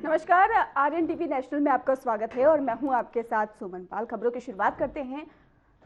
नमस्कार, RNTV national में आपका स्वागत है और मैं हूं आपके साथ सुमन पाल। खबरों की शुरुआत करते हैं,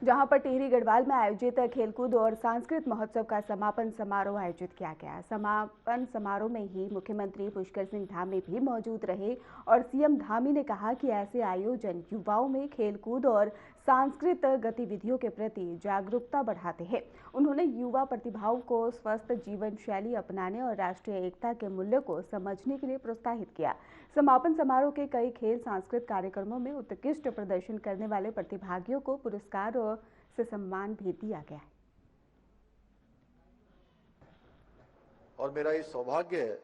जहां पर टिहरी गढ़वाल में आयोजित खेलकूद और सांस्कृतिक महोत्सव का समापन समारोह आयोजित किया गया। समापन समारोह में ही मुख्यमंत्री पुष्कर सिंह धामी भी मौजूद रहे और सीएम धामी ने कहा कि ऐसे आयोजन युवाओं में खेलकूद और सांस्कृतिक गतिविधियों के प्रति जागरूकता बढ़ाते हैं। उन्होंने युवा प्रतिभाओं को स्वस्थ जीवन शैली अपनाने और राष्ट्रीय एकता के मूल्य को समझने के लिए प्रोत्साहित किया। समापन समारोह के कई खेल सांस्कृतिक कार्यक्रमों में उत्कृष्ट प्रदर्शन करने वाले प्रतिभागियों को पुरस्कार से सम्मान भी दिया गया है। और मेरा ये सौभाग्य है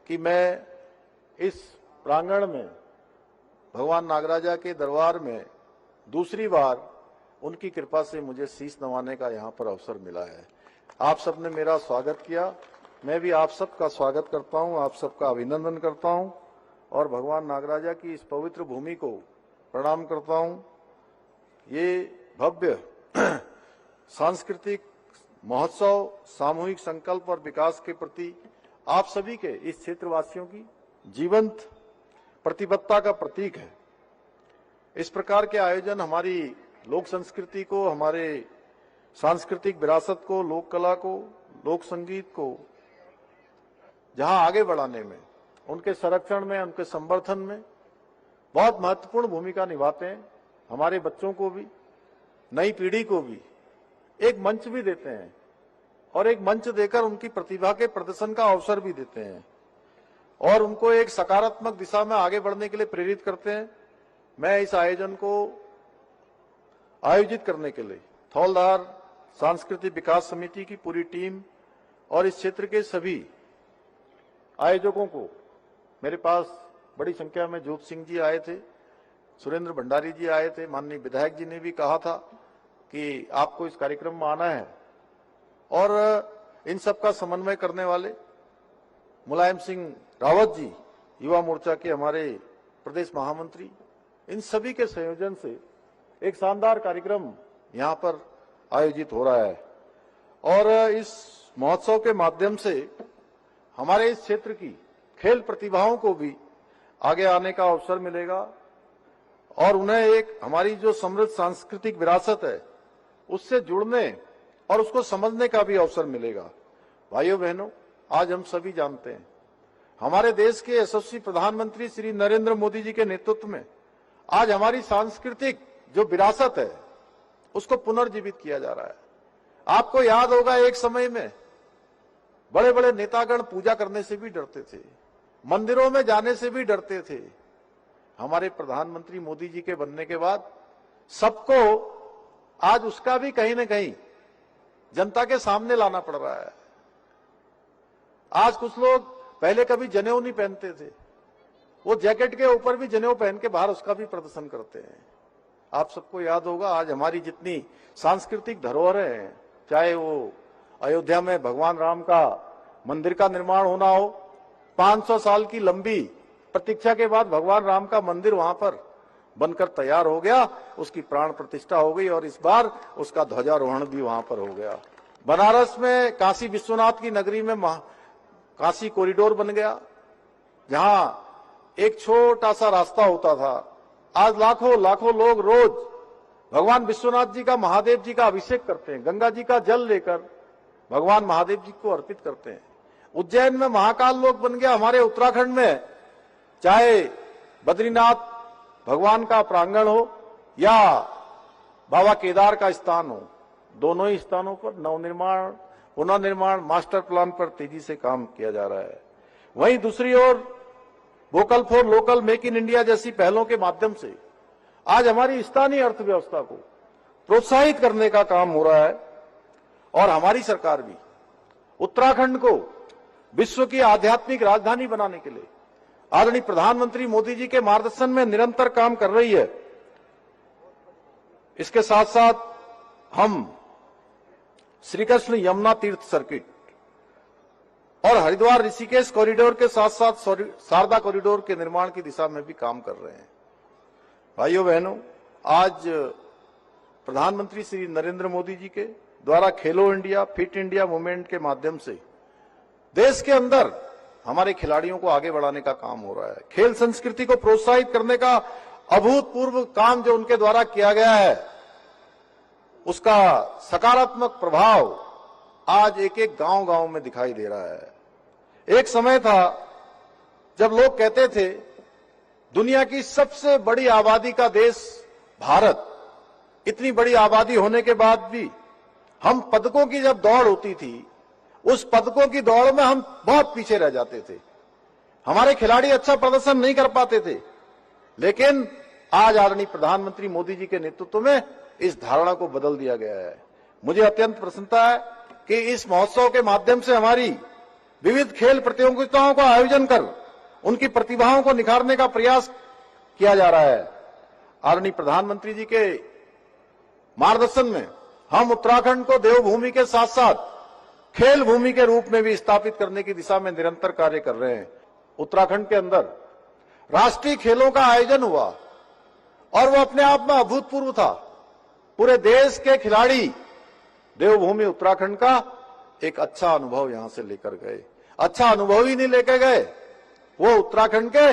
कि मैं इस प्रांगण में भगवान नागराजा के दरबार में दूसरी बार उनकी कृपा से मुझे शीश नवाने का यहाँ पर अवसर मिला है। आप सबने मेरा स्वागत किया, मैं भी आप सबका स्वागत करता हूँ, आप सबका अभिनंदन करता हूँ और भगवान नागराजा की इस पवित्र भूमि को प्रणाम करता हूँ। ये भव्य सांस्कृतिक महोत्सव सामूहिक संकल्प और विकास के प्रति आप सभी के इस क्षेत्रवासियों की जीवंत प्रतिबद्धता का प्रतीक है। इस प्रकार के आयोजन हमारी लोक संस्कृति को, हमारे सांस्कृतिक विरासत को, लोक कला को, लोक संगीत को जहां आगे बढ़ाने में, उनके संरक्षण में, उनके संवर्धन में बहुत महत्वपूर्ण भूमिका निभाते हैं। हमारे बच्चों को भी, नई पीढ़ी को भी एक मंच भी देते हैं और एक मंच देकर उनकी प्रतिभा के प्रदर्शन का अवसर भी देते हैं और उनको एक सकारात्मक दिशा में आगे बढ़ने के लिए प्रेरित करते हैं। मैं इस आयोजन को आयोजित करने के लिए थौलधार सांस्कृतिक विकास समिति की पूरी टीम और इस क्षेत्र के सभी आयोजकों को, मेरे पास बड़ी संख्या में जोत सिंह जी आए थे, सुरेंद्र भंडारी जी आए थे, माननीय विधायक जी ने भी कहा था कि आपको इस कार्यक्रम में आना है, और इन सब का समन्वय करने वाले मुलायम सिंह रावत जी, युवा मोर्चा के हमारे प्रदेश महामंत्री, इन सभी के संयोजन से एक शानदार कार्यक्रम यहाँ पर आयोजित हो रहा है। और इस महोत्सव के माध्यम से हमारे इस क्षेत्र की खेल प्रतिभाओं को भी आगे आने का अवसर मिलेगा और उन्हें एक हमारी जो समृद्ध सांस्कृतिक विरासत है उससे जुड़ने और उसको समझने का भी अवसर मिलेगा। भाइयों बहनों, आज हम सभी जानते हैं हमारे देश के यशस्वी प्रधानमंत्री श्री नरेंद्र मोदी जी के नेतृत्व में आज हमारी सांस्कृतिक जो विरासत है उसको पुनर्जीवित किया जा रहा है। आपको याद होगा, एक समय में बड़े बड़े नेतागण पूजा करने से भी डरते थे, मंदिरों में जाने से भी डरते थे। हमारे प्रधानमंत्री मोदी जी के बनने के बाद सबको आज उसका भी कहीं न कहीं जनता के सामने लाना पड़ रहा है। आज कुछ लोग पहले कभी जनेऊ नहीं पहनते थे, वो जैकेट के ऊपर भी जनेऊ पहन के बाहर उसका भी प्रदर्शन करते हैं। आप सबको याद होगा, आज हमारी जितनी सांस्कृतिक धरोहरें हैं, चाहे वो अयोध्या में भगवान राम का मंदिर का निर्माण होना हो, 500 साल की लंबी प्रतीक्षा के बाद भगवान राम का मंदिर वहां पर बनकर तैयार हो गया, उसकी प्राण प्रतिष्ठा हो गई और इस बार उसका ध्वजारोहण भी वहां पर हो गया। बनारस में काशी विश्वनाथ की नगरी में काशी कॉरिडोर बन गया, जहां एक छोटा सा रास्ता होता था, आज लाखों लाखों लोग रोज भगवान विश्वनाथ जी का, महादेव जी का अभिषेक करते हैं, गंगा जी का जल लेकर भगवान महादेव जी को अर्पित करते हैं। उज्जैन में महाकाल लोक बन गया। हमारे उत्तराखंड में चाहे बद्रीनाथ भगवान का प्रांगण हो या बाबा केदार का स्थान हो, दोनों ही स्थानों पर नवनिर्माण, पुनर्निर्माण, मास्टर प्लान पर तेजी से काम किया जा रहा है। वहीं दूसरी ओर vocal for local, make in India जैसी पहलों के माध्यम से आज हमारी स्थानीय अर्थव्यवस्था को प्रोत्साहित करने का काम हो रहा है और हमारी सरकार भी उत्तराखंड को विश्व की आध्यात्मिक राजधानी बनाने के लिए आदरणीय प्रधानमंत्री मोदी जी के मार्गदर्शन में निरंतर काम कर रही है। इसके साथ साथ हम श्री कृष्ण यमुना तीर्थ सर्किट और हरिद्वार ऋषिकेश कॉरिडोर के साथ साथ शारदा कॉरिडोर के निर्माण की दिशा में भी काम कर रहे हैं। भाइयों बहनों, आज प्रधानमंत्री श्री नरेंद्र मोदी जी के द्वारा खेलो इंडिया, फिट इंडिया मूवमेंट के माध्यम से देश के अंदर हमारे खिलाड़ियों को आगे बढ़ाने का काम हो रहा है। खेल संस्कृति को प्रोत्साहित करने का अभूतपूर्व काम जो उनके द्वारा किया गया है, उसका सकारात्मक प्रभाव आज एक एक गांव-गांव में दिखाई दे रहा है। एक समय था जब लोग कहते थे दुनिया की सबसे बड़ी आबादी का देश भारत, इतनी बड़ी आबादी होने के बाद भी हम पदकों की जब दौड़ होती थी, उस पदकों की दौड़ में हम बहुत पीछे रह जाते थे। हमारे खिलाड़ी अच्छा प्रदर्शन नहीं कर पाते थे। लेकिन आज आदरणीय प्रधानमंत्री मोदी जी के नेतृत्व में इस धारणा को बदल दिया गया है। मुझे अत्यंत प्रसन्नता है कि इस महोत्सव के माध्यम से हमारी विविध खेल प्रतियोगिताओं का आयोजन कर उनकी प्रतिभाओं को निखारने का प्रयास किया जा रहा है। आदरणीय प्रधानमंत्री जी के मार्गदर्शन में हम उत्तराखंड को देवभूमि के साथ साथ खेल भूमि के रूप में भी स्थापित करने की दिशा में निरंतर कार्य कर रहे हैं। उत्तराखंड के अंदर राष्ट्रीय खेलों का आयोजन हुआ और वो अपने आप में अभूतपूर्व था। पूरे देश के खिलाड़ी देवभूमि उत्तराखंड का एक अच्छा अनुभव यहां से लेकर गए। अच्छा अनुभव ही नहीं लेकर गए, वो उत्तराखंड के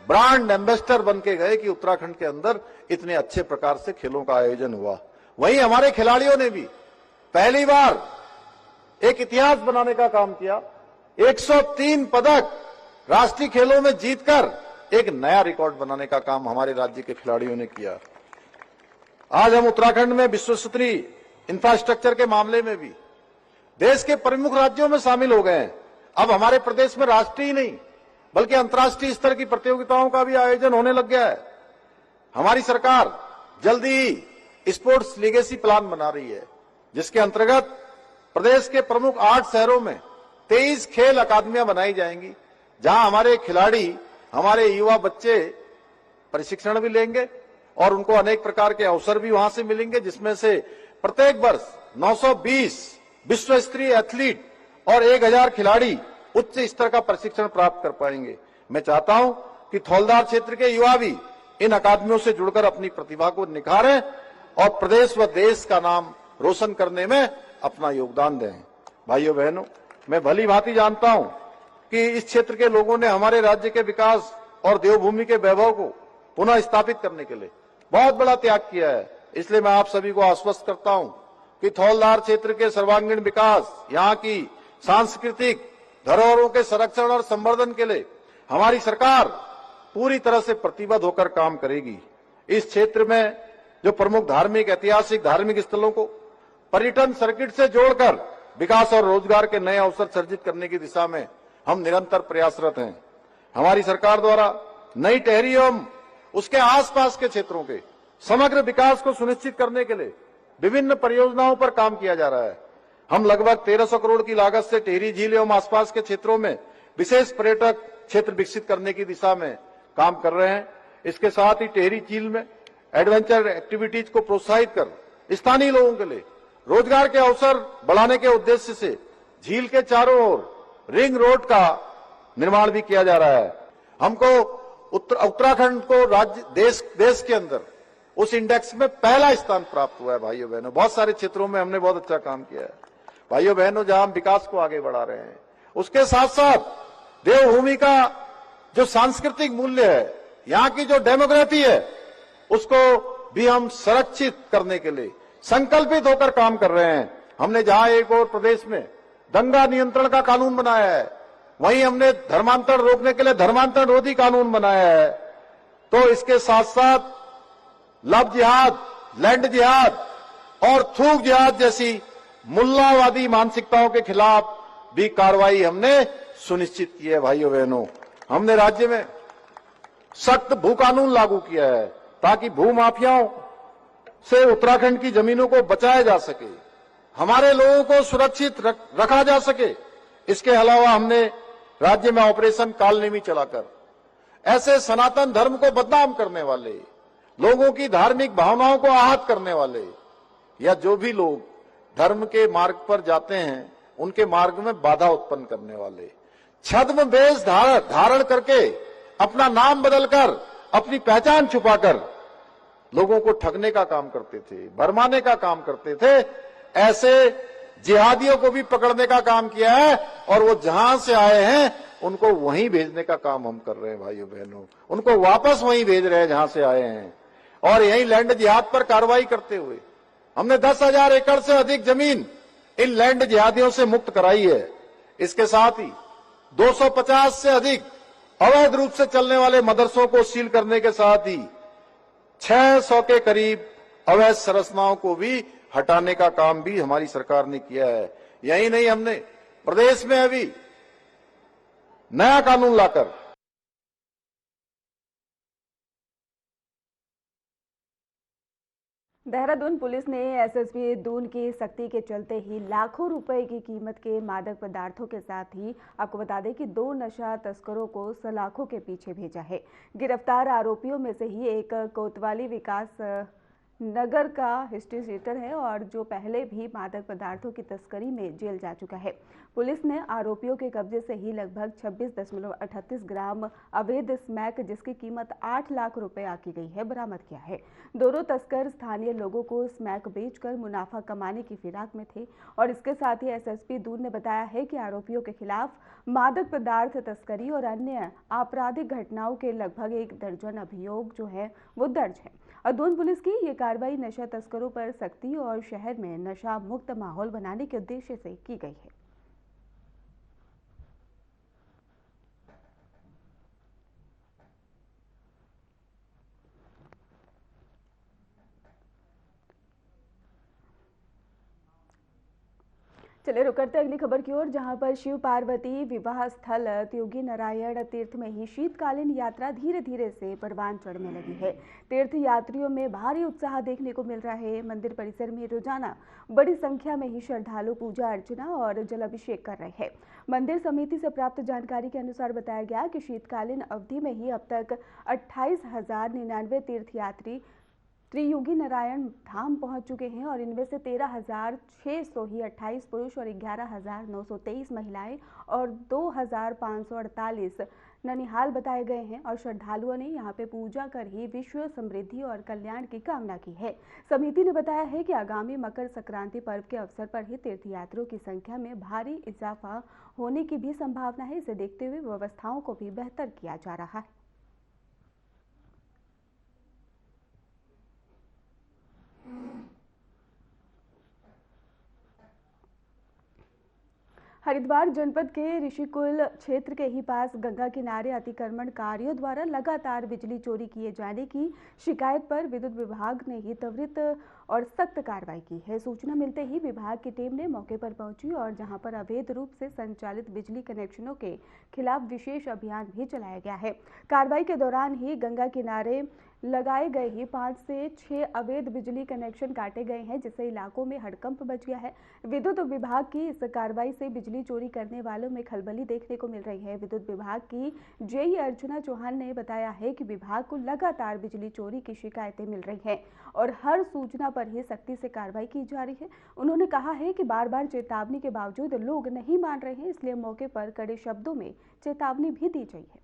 ब्रांड एम्बेसडर बन के गए कि उत्तराखंड के अंदर इतने अच्छे प्रकार से खेलों का आयोजन हुआ। वहीं हमारे खिलाड़ियों ने भी पहली बार एक इतिहास बनाने का काम किया। 103 पदक राष्ट्रीय खेलों में जीतकर एक नया रिकॉर्ड बनाने का काम हमारे राज्य के खिलाड़ियों ने किया। आज हम उत्तराखंड में विश्व स्तरीय इंफ्रास्ट्रक्चर के मामले में भी देश के प्रमुख राज्यों में शामिल हो गए हैं। अब हमारे प्रदेश में राष्ट्रीय नहीं बल्कि अंतर्राष्ट्रीय स्तर की प्रतियोगिताओं का भी आयोजन होने लग गया है। हमारी सरकार जल्दी ही स्पोर्ट्स लीगेसी प्लान बना रही है, जिसके अंतर्गत प्रदेश के प्रमुख 8 शहरों में 23 खेल अकादमियां बनाई जाएंगी, जहां हमारे खिलाड़ी, हमारे युवा बच्चे प्रशिक्षण भी लेंगे और उनको अनेक प्रकार के अवसर भी वहां से मिलेंगे, जिसमें से प्रत्येक वर्ष 920 विश्व स्तरीय एथलीट और 1000 खिलाड़ी उच्च स्तर का प्रशिक्षण प्राप्त कर पाएंगे। मैं चाहता हूं कि थौलदार क्षेत्र के युवा भी इन अकादमियों से जुड़कर अपनी प्रतिभा को निखारें और प्रदेश व देश का नाम रोशन करने में अपना योगदान दें। भाइयों बहनों, मैं भली भांति जानता हूं कि इस क्षेत्र के लोगों ने हमारे राज्य के विकास और देवभूमि के वैभव को पुनः स्थापित करने के लिए बहुत बड़ा त्याग किया है। इसलिए मैं आप सभी को आश्वस्त करता हूं कि थौलदार क्षेत्र के सर्वांगीण विकास, यहाँ की सांस्कृतिक धरोहरों के संरक्षण और संवर्धन के लिए हमारी सरकार पूरी तरह से प्रतिबद्ध होकर काम करेगी। इस क्षेत्र में जो प्रमुख धार्मिक, ऐतिहासिक धार्मिक स्थलों को पर्यटन सर्किट से जोड़कर विकास और रोजगार के नए अवसर सृजित करने की दिशा में हम निरंतर प्रयासरत हैं। हमारी सरकार द्वारा नई टेहरी एवं उसके आसपास के क्षेत्रों के समग्र विकास को सुनिश्चित करने के लिए विभिन्न परियोजनाओं पर काम किया जा रहा है। हम लगभग 1300 करोड़ की लागत से टेहरी झील एवं आसपास के क्षेत्रों में विशेष पर्यटक क्षेत्र विकसित करने की दिशा में काम कर रहे हैं। इसके साथ ही टेहरी झील में एडवेंचर एक्टिविटीज को प्रोत्साहित कर स्थानीय लोगों के लिए रोजगार के अवसर बढ़ाने के उद्देश्य से झील के चारों ओर रिंग रोड का निर्माण भी किया जा रहा है। हमको उत्तराखंड को राज्य देश के अंदर उस इंडेक्स में पहला स्थान प्राप्त हुआ है। भाइयों बहनों, बहुत सारे क्षेत्रों में हमने बहुत अच्छा काम किया है। भाइयों बहनों, जहां हम विकास को आगे बढ़ा रहे हैं, उसके साथ साथ देवभूमि का जो सांस्कृतिक मूल्य है, यहाँ की जो डेमोग्राफी है, उसको भी हम संरक्षित करने के लिए संकल्पित होकर काम कर रहे हैं। हमने जहां एक और प्रदेश में दंगा नियंत्रण का कानून बनाया है, वहीं हमने धर्मांतरण रोकने के लिए धर्मांतरण रोधी कानून बनाया है। तो इसके साथ साथ लव जिहाद, लैंड जिहाद और थूक जिहाद जैसी मुल्लावादी मानसिकताओं के खिलाफ भी कार्रवाई हमने सुनिश्चित की है। भाइयों बहनों, हमने राज्य में सख्त भू कानून लागू किया है ताकि भू माफियाओं से उत्तराखंड की जमीनों को बचाया जा सके, हमारे लोगों को सुरक्षित रखा जा सके। इसके अलावा हमने राज्य में ऑपरेशन कालनेमी चलाकर ऐसे सनातन धर्म को बदनाम करने वाले, लोगों की धार्मिक भावनाओं को आहत करने वाले या जो भी लोग धर्म के मार्ग पर जाते हैं, उनके मार्ग में बाधा उत्पन्न करने वाले, छद्म वेश धारण करके अपना नाम बदलकर अपनी पहचान छुपाकर लोगों को ठगने का काम करते थे, भरमाने का काम करते थे, ऐसे जिहादियों को भी पकड़ने का काम किया है और वो जहां से आए हैं उनको वहीं भेजने का काम हम कर रहे हैं भाइयों बहनों, उनको वापस वहीं भेज रहे हैं जहां से आए हैं। और यहीं लैंड जिहाद पर कार्रवाई करते हुए हमने 10,000 एकड़ से अधिक जमीन इन लैंड जिहादियों से मुक्त कराई है। इसके साथ ही 250 से अधिक अवैध रूप से चलने वाले मदरसों को सील करने के साथ ही 600 के करीब अवैध संरचनाओं को भी हटाने का काम भी हमारी सरकार ने किया है। यही नहीं, हमने प्रदेश में अभी नया कानून लाकर देहरादून पुलिस ने एसएसपी दून की सख्ती के चलते ही लाखों रुपए की कीमत के मादक पदार्थों के साथ ही आपको बता दें कि 2 नशा तस्करों को सलाखों के पीछे भेजा है। गिरफ्तार आरोपियों में से ही एक कोतवाली विकास नगर का हिस्ट्री शीटर है और जो पहले भी मादक पदार्थों की तस्करी में जेल जा चुका है। पुलिस ने आरोपियों के कब्जे से ही लगभग 26.38 ग्राम अवैध स्मैक जिसकी कीमत 8 लाख रुपए आकी गई है बरामद किया है। दोनों तस्कर स्थानीय लोगों को स्मैक बेचकर मुनाफा कमाने की फिराक में थे और इसके साथ ही एसएसपी दून ने बताया है कि आरोपियों के खिलाफ मादक पदार्थ तस्करी और अन्य आपराधिक घटनाओं के लगभग 1 दर्जन अभियोग जो है वो दर्ज है। दून पुलिस की ये कार्रवाई नशा तस्करों पर सख्ती और शहर में नशा मुक्त माहौल बनाने के उद्देश्य से की गई है। चलिए रुक करते अगली खबर की ओर, जहां पर शिव पार्वती विवाह स्थल त्योगी नारायण तीर्थ में ही शीतकालीन यात्रा धीरे धीरे से परवान चढ़ने लगी है। तीर्थ यात्रियों में भारी उत्साह देखने को मिल रहा है। मंदिर परिसर में रोजाना बड़ी संख्या में ही श्रद्धालु पूजा अर्चना और जलाभिषेक कर रहे हैं। मंदिर समिति से प्राप्त जानकारी के अनुसार बताया गया कि शीतकालीन अवधि में ही अब तक 28,099 तीर्थयात्री त्रियुगी नारायण धाम पहुंच चुके हैं और इनमें से 13,600 ही 28 पुरुष और 11,923 महिलाएं और 2,548 ननिहाल बताए गए हैं और श्रद्धालुओं ने यहां पे पूजा कर ही विश्व समृद्धि और कल्याण की कामना की है। समिति ने बताया है कि आगामी मकर संक्रांति पर्व के अवसर पर ही तीर्थयात्रियों की संख्या में भारी इजाफा होने की भी संभावना है। इसे देखते हुए व्यवस्थाओं को भी बेहतर किया जा रहा है। हरिद्वार जनपद के ऋषिकुल क्षेत्र के ही पास गंगा किनारे अतिक्रमणकारियों द्वारा लगातार बिजली चोरी किए जाने की शिकायत पर विद्युत विभाग ने ही त्वरित और सख्त कार्रवाई की है। सूचना मिलते ही विभाग की टीम ने मौके पर पहुंची और जहां पर अवैध रूप से संचालित बिजली कनेक्शनों के खिलाफ विशेष अभियान भी चलाया गया है। कार्रवाई के दौरान ही गंगा किनारे लगाए गए ही 5 से 6 अवैध बिजली कनेक्शन काटे गए हैं, जिससे इलाकों में हड़कंप मच गया है। विद्युत विभाग की इस कार्रवाई से बिजली चोरी करने वालों में खलबली देखने को मिल रही है। विद्युत विभाग की जेई अर्चना चौहान ने बताया है कि विभाग को लगातार बिजली चोरी की शिकायतें मिल रही हैं और हर सूचना पर ही सख्ती से कार्रवाई की जा रही है। उन्होंने कहा है कि बार बार चेतावनी के बावजूद लोग नहीं मान रहे हैं, इसलिए मौके पर कड़े शब्दों में चेतावनी भी दी गई है।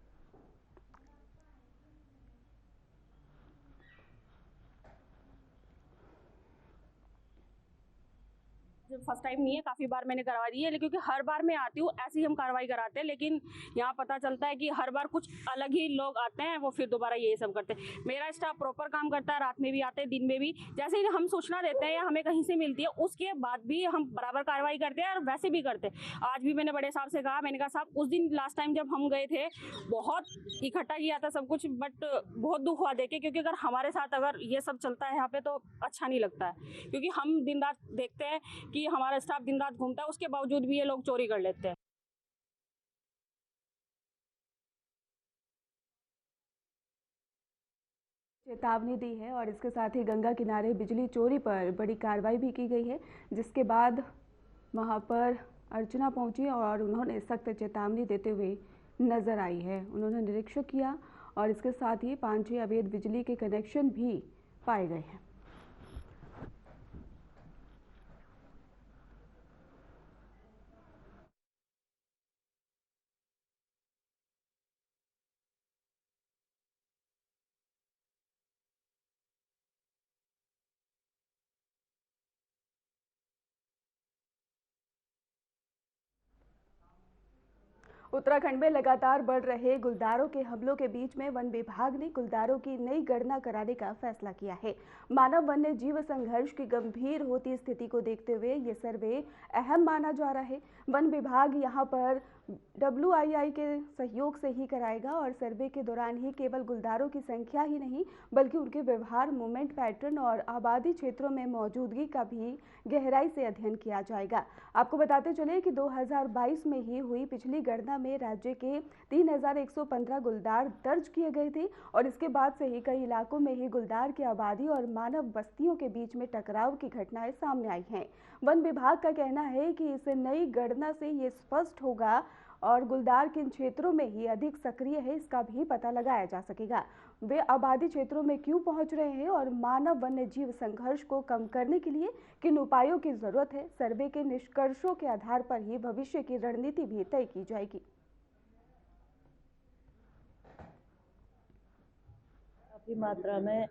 फर्स्ट टाइम नहीं है, काफ़ी बार मैंने करवा दी है, लेकिन क्योंकि हर बार मैं आती हूँ ऐसे ही हम कार्रवाई कराते हैं, लेकिन यहाँ पता चलता है कि हर बार कुछ अलग ही लोग आते हैं, वो फिर दोबारा यही सब करते हैं। मेरा स्टाफ प्रॉपर काम करता है, रात में भी आते हैं, दिन में भी। जैसे ही हम सूचना देते हैं या हमें कहीं से मिलती है, उसके बाद भी हम बराबर कार्रवाई करते हैं और वैसे भी करते हैं। आज भी मैंने बड़े साहब से कहा, मैंने कहा साहब उस दिन लास्ट टाइम जब हम गए थे बहुत इकट्ठा किया था सब कुछ, बट बहुत दुख हुआ देखे, क्योंकि अगर हमारे साथ अगर ये सब चलता है यहाँ पे तो अच्छा नहीं लगता है, क्योंकि हम दिन रात देखते हैं कि हमारा स्टाफ दिन रात घूमता है, उसके बावजूद भी ये लोग चोरी कर लेते हैं। चेतावनी दी है और इसके साथ ही गंगा किनारे बिजली चोरी पर बड़ी कार्रवाई भी की गई है, जिसके बाद वहां पर अर्चना पहुंची और उन्होंने सख्त चेतावनी देते हुए नजर आई है। उन्होंने निरीक्षण किया और इसके साथ ही 5-6 अवैध बिजली के कनेक्शन भी पाए गए हैं। उत्तराखंड में लगातार बढ़ रहे गुलदारों के हमलों के बीच में वन विभाग ने गुलदारों की नई गणना कराने का फैसला किया है। मानव वन्य जीव संघर्ष की गंभीर होती स्थिति को देखते हुए ये सर्वे अहम माना जा रहा है। वन विभाग यहां पर WII के सहयोग से ही कराएगा और सर्वे के दौरान ही केवल गुलदारों की संख्या ही नहीं बल्कि उनके व्यवहार, मूवमेंट पैटर्न और आबादी क्षेत्रों में मौजूदगी का भी गहराई से अध्ययन किया जाएगा। आपको बताते चले कि 2022 में ही हुई पिछली गणना में राज्य के 3115 गुलदार दर्ज किए गए थे और इसके बाद से ही कई इलाकों में ही गुलदार की आबादी और मानव बस्तियों के बीच में टकराव की घटनाएं सामने आई हैं। वन विभाग का कहना है कि इस नई गणना से ये स्पष्ट होगा और गुलदार किन क्षेत्रों में ही अधिक सक्रिय है इसका भी पता लगाया जा सकेगा। वे आबादी क्षेत्रों में क्यों पहुंच रहे हैं और मानव वन्य जीव संघर्ष को कम करने के लिए किन उपायों की जरूरत है। सर्वे के निष्कर्षों के आधार पर ही भविष्य की रणनीति भी तय की जाएगी। काफी मात्रा में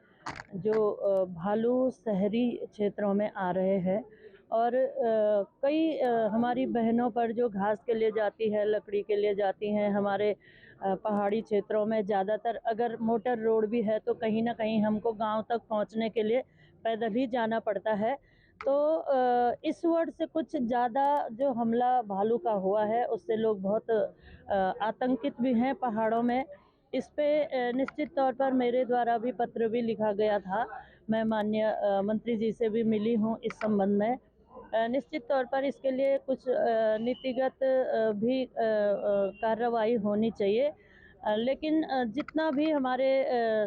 जो भालू शहरी क्षेत्रों में आ रहे हैं और कई हमारी बहनों पर जो घास के लिए जाती है, लकड़ी के लिए जाती हैं, हमारे पहाड़ी क्षेत्रों में ज़्यादातर अगर मोटर रोड भी है तो कहीं ना कहीं हमको गांव तक पहुंचने के लिए पैदल ही जाना पड़ता है। तो इस वर्ष से कुछ ज़्यादा जो हमला भालू का हुआ है उससे लोग बहुत आतंकित भी हैं पहाड़ों में। इस पे निश्चित तौर पर मेरे द्वारा भी पत्र भी लिखा गया था। मैं माननीय मंत्री जी से भी मिली हूँ इस संबंध में। निश्चित तौर पर इसके लिए कुछ नीतिगत भी कार्रवाई होनी चाहिए, लेकिन जितना भी हमारे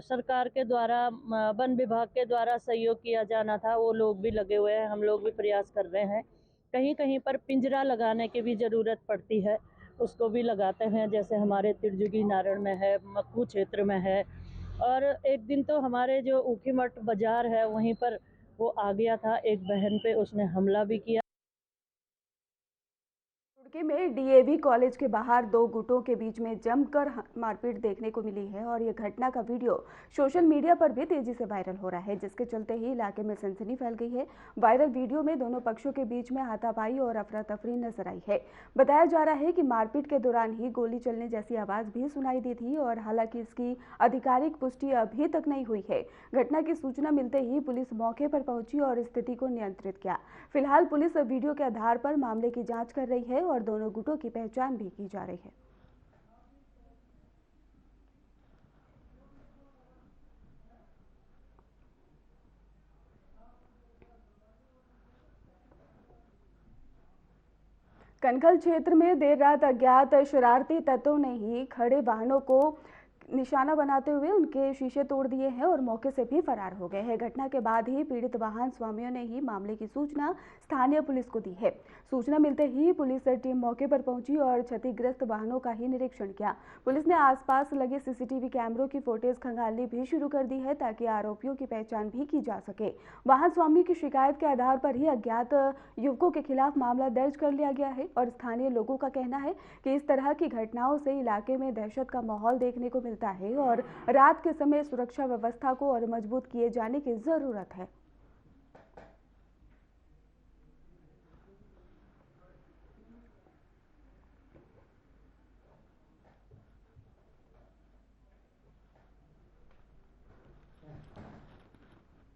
सरकार के द्वारा वन विभाग के द्वारा सहयोग किया जाना था वो लोग भी लगे हुए हैं। हम लोग भी प्रयास कर रहे हैं। कहीं कहीं पर पिंजरा लगाने की भी ज़रूरत पड़ती है, उसको भी लगाते हैं, जैसे हमारे तिरजुगी नारायण में है, मक्खू क्षेत्र में है। और एक दिन तो हमारे जो ऊखीमठ बाजार है वहीं पर वो आ गया था, एक बहन पे उसने हमला भी किया। रुड़की में DAV कॉलेज के बाहर दो गुटों के बीच में जमकर मारपीट देखने को मिली है और ये घटना का वीडियो सोशल मीडिया पर भी तेजी से वायरल हो रहा है, जिसके चलते ही इलाके में सनसनी फैल गई है। वायरल वीडियो में दोनों पक्षों के बीच में हाथापाई और अफरा तफरी नजर आई है। बताया जा रहा है कि मारपीट के दौरान ही गोली चलने जैसी आवाज भी सुनाई दी थी और हालांकि इसकी आधिकारिक पुष्टि अभी तक नहीं हुई है। घटना की सूचना मिलते ही पुलिस मौके पर पहुंची और स्थिति को नियंत्रित किया। फिलहाल पुलिस वीडियो के आधार पर मामले की जांच कर रही है और दोनों गुटों की पहचान भी की जा रही है। कनखल क्षेत्र में देर रात अज्ञात शरारती तत्वों ने ही खड़े वाहनों को निशाना बनाते हुए उनके शीशे तोड़ दिए हैं और मौके से भी फरार हो गए हैं। घटना के बाद ही पीड़ित वाहन स्वामियों ने ही मामले की सूचना स्थानीय पुलिस को दी है। सूचना मिलते ही पुलिस टीम मौके पर पहुंची और क्षतिग्रस्त वाहनों का ही निरीक्षण किया। पुलिस ने आसपास लगे CCTV कैमरों की फुटेज खंगालनी भी शुरू कर दी है ताकि आरोपियों की पहचान भी की जा सके। वाहन स्वामी की शिकायत के आधार पर ही अज्ञात युवकों के खिलाफ मामला दर्ज कर लिया गया है और स्थानीय लोगों का कहना है कि इस तरह की घटनाओं से इलाके में दहशत का माहौल देखने को मिलता है और रात के समय सुरक्षा व्यवस्था को और मजबूत किए जाने की जरूरत है।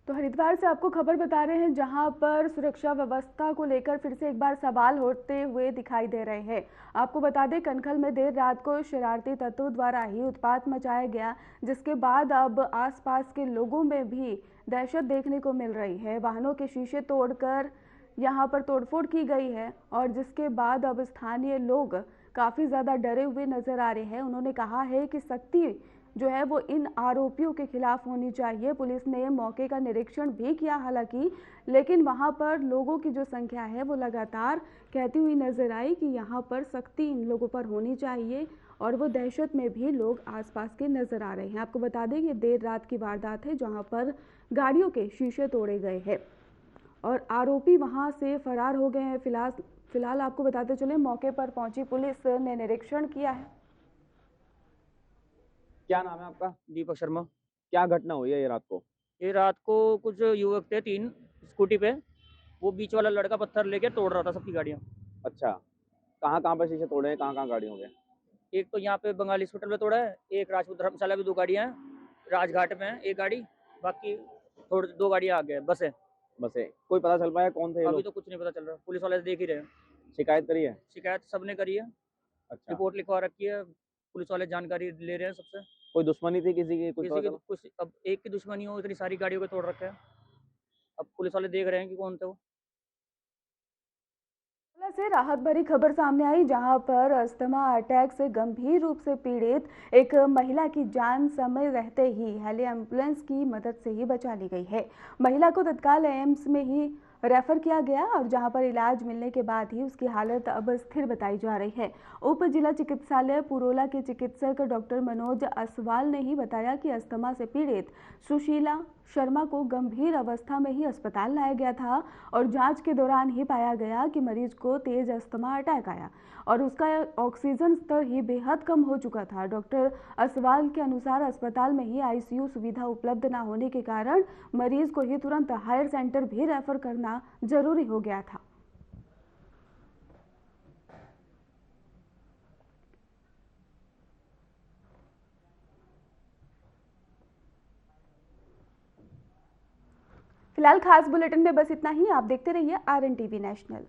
तो हरिद्वार से आपको खबर बता रहे हैं जहां पर सुरक्षा व्यवस्था को लेकर फिर से एक बार सवाल होते हुए दिखाई दे रहे हैं। आपको बता दें कनखल में देर रात को शरारती तत्वों द्वारा ही उत्पात मचाया गया, जिसके बाद अब आसपास के लोगों में भी दहशत देखने को मिल रही है। वाहनों के शीशे तोड़कर यहां पर तोड़फोड़ की गई है और जिसके बाद अब स्थानीय लोग काफी ज्यादा डरे हुए नजर आ रहे हैं। उन्होंने कहा है कि सख्ती जो है वो इन आरोपियों के खिलाफ होनी चाहिए। पुलिस ने मौके का निरीक्षण भी किया हालांकि, लेकिन वहां पर लोगों की जो संख्या है वो लगातार कहती हुई नजर आई कि यहाँ पर सख्ती इन लोगों पर होनी चाहिए और वो दहशत में भी लोग आसपास के नजर आ रहे हैं। आपको बता दें ये देर रात की वारदात है जहाँ पर गाड़ियों के शीशे तोड़े गए हैं और आरोपी वहां से फरार हो गए हैं। फिलहाल आपको बताते चले मौके पर पहुंची पुलिस ने निरीक्षण किया है। क्या नाम है आपका? दीपक शर्मा। क्या घटना हुई है ये रात को? ये रात को कुछ युवक थे 3 स्कूटी पे, वो बीच वाला लड़का पत्थर लेके तोड़ रहा था सबकी गाड़ियाँ। अच्छा, कहाँ कहाँ पे शीशे तोड़े हैं, कहाँ कहाँ गाड़ियों के? एक तो यहाँ पे बंगाली हॉस्पिटल में तोड़ा है, एक राजपूत धर्मशाला में 2 गाड़ियाँ हैं, राजघाट में है 1 गाड़ी, बाकी थोड़ी 2 गाड़ियाँ आगे हैं, बस है। बस है, कोई पता चल पाया कौन थे ये अभी लोग? तो कुछ नहीं पता चल रहा, पुलिस वाले देख ही रहे हैं। शिकायत करी है? शिकायत सबने करी है, अच्छा, रिपोर्ट लिखवा रखी है, पुलिस वाले जानकारी ले रहे हैं सबसे। कोई दुश्मनी थी किसी की, कुछ किसी पता की चला? कुछ, अब एक की दुश्मनी हो, इतनी सारी गाड़ियों को तोड़ रखा है। अब पुलिस वाले देख रहे हैं कि कौन थे वो। से राहत भरी खबर सामने आई, जहां पर अस्थमा अटैक से गंभीर रूप से पीड़ित एक महिला की जान समय रहते ही हेली एम्बुलेंस की मदद से ही बचा ली गई है। महिला को तत्काल एम्स में ही रेफर किया गया और जहां पर इलाज मिलने के बाद ही उसकी हालत अब स्थिर बताई जा रही है। उप जिला चिकित्सालय पुरोला के चिकित्सक डॉक्टर मनोज असवाल ने ही बताया कि अस्थमा से पीड़ित सुशीला शर्मा को गंभीर अवस्था में ही अस्पताल लाया गया था और जांच के दौरान ही पाया गया कि मरीज को तेज अस्थमा अटैक आया और उसका ऑक्सीजन स्तर ही बेहद कम हो चुका था। डॉक्टर असवाल के अनुसार अस्पताल में ही आईसीयू सुविधा उपलब्ध न होने के कारण मरीज को ही तुरंत हायर सेंटर भी रेफर करना जरूरी हो गया था। फिलहाल खास बुलेटिन में बस इतना ही। आप देखते रहिए RNTV नेशनल।